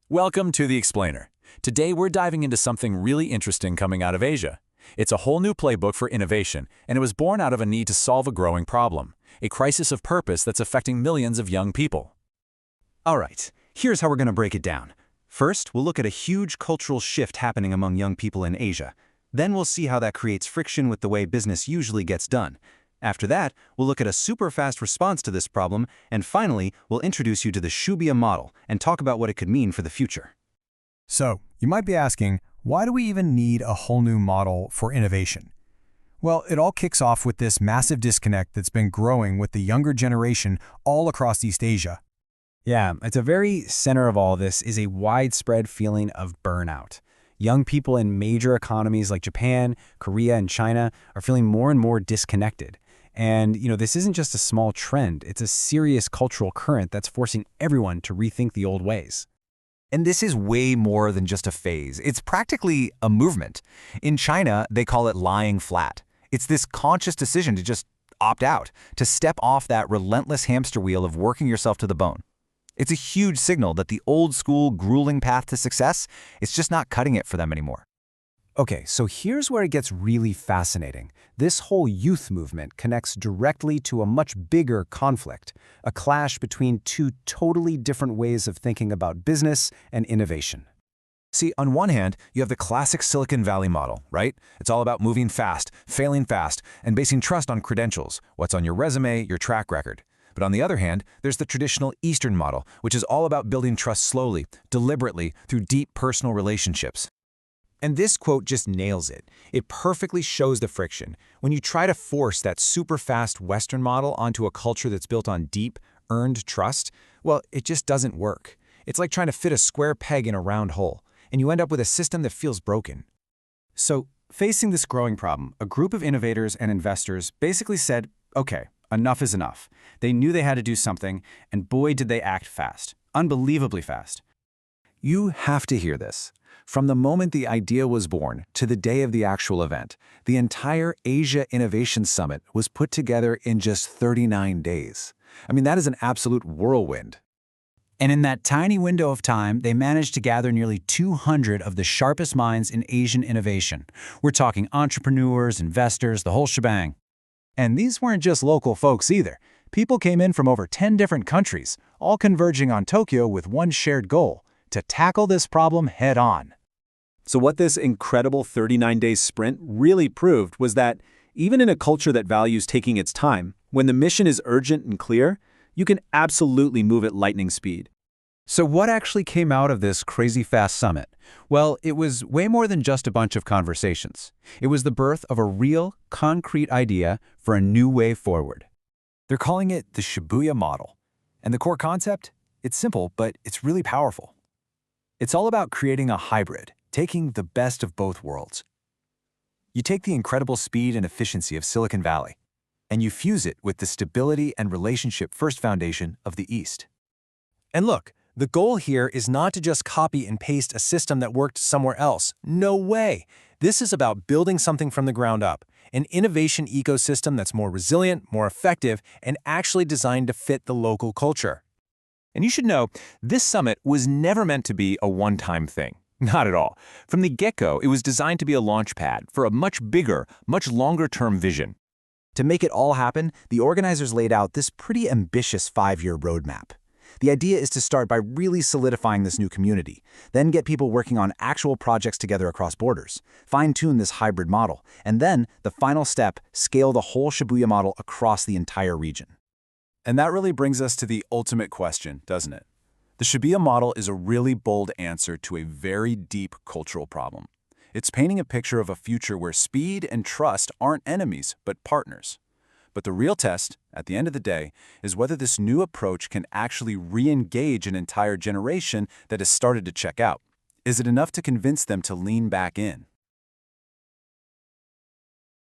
Welcome to The Explainer. Today we're diving into something really interesting coming out of Asia. It's a whole new playbook for innovation, and it was born out of a need to solve a growing problem, a crisis of purpose that's affecting millions of young people. All right, here's how we're going to break it down. First, we'll look at a huge cultural shift happening among young people in Asia. Then we'll see how that creates friction with the way business usually gets done. After that, we'll look at a super fast response to this problem, and finally, we'll introduce you to the Shubia model and talk about what it could mean for the future. So, you might be asking, why do we even need a whole new model for innovation? Well, it all kicks off with this massive disconnect that's been growing with the younger generation all across East Asia. Yeah, at the very center of all this is a widespread feeling of burnout. Young people in major economies like Japan, Korea, and China are feeling more and more disconnected. And, this isn't just a small trend, it's a serious cultural current that's forcing everyone to rethink the old ways. And this is way more than just a phase. It's practically a movement. In China, they call it lying flat. It's this conscious decision to just opt out, to step off that relentless hamster wheel of working yourself to the bone. It's a huge signal that the old-school, grueling path to success is just not cutting it for them anymore. Okay, so here's where it gets really fascinating. This whole youth movement connects directly to a much bigger conflict, a clash between two totally different ways of thinking about business and innovation. See, on one hand, you have the classic Silicon Valley model, right? It's all about moving fast, failing fast, and basing trust on credentials, what's on your resume, your track record. But on the other hand, there's the traditional Eastern model, which is all about building trust slowly, deliberately, through deep personal relationships. And this quote just nails it. It perfectly shows the friction. When you try to force that super fast Western model onto a culture that's built on deep, earned trust, well, it just doesn't work. It's like trying to fit a square peg in a round hole, and you end up with a system that feels broken. So, facing this growing problem, a group of innovators and investors basically said, okay, enough is enough. They knew they had to do something, and boy did they act fast. Unbelievably fast. You have to hear this. From the moment the idea was born to the day of the actual event, the entire Asia Innovation Summit was put together in just 39 days. I mean, that is an absolute whirlwind. And in that tiny window of time, they managed to gather nearly 200 of the sharpest minds in Asian innovation. We're talking entrepreneurs, investors, the whole shebang. And these weren't just local folks either. People came in from over 10 different countries, all converging on Tokyo with one shared goal: to tackle this problem head-on. So what this incredible 39-day sprint really proved was that even in a culture that values taking its time, when the mission is urgent and clear, you can absolutely move at lightning speed. So what actually came out of this crazy fast summit? Well, it was way more than just a bunch of conversations. It was the birth of a real, concrete idea for a new way forward. They're calling it the Shibuya model. And the core concept? It's simple, but it's really powerful. It's all about creating a hybrid, taking the best of both worlds. You take the incredible speed and efficiency of Silicon Valley, and you fuse it with the stability and relationship-first foundation of the East. And look, the goal here is not to just copy and paste a system that worked somewhere else. No way! This is about building something from the ground up, an innovation ecosystem that's more resilient, more effective, and actually designed to fit the local culture. And you should know, this summit was never meant to be a one-time thing. Not at all. From the get-go, it was designed to be a launch pad for a much bigger, much longer-term vision. To make it all happen, the organizers laid out this pretty ambitious 5-year roadmap. The idea is to start by really solidifying this new community, then get people working on actual projects together across borders, fine-tune this hybrid model, and then, the final step, scale the whole Shibuya model across the entire region. And that really brings us to the ultimate question, doesn't it? The Shibuya model is a really bold answer to a very deep cultural problem. It's painting a picture of a future where speed and trust aren't enemies, but partners. But the real test, at the end of the day, is whether this new approach can actually re-engage an entire generation that has started to check out. Is it enough to convince them to lean back in?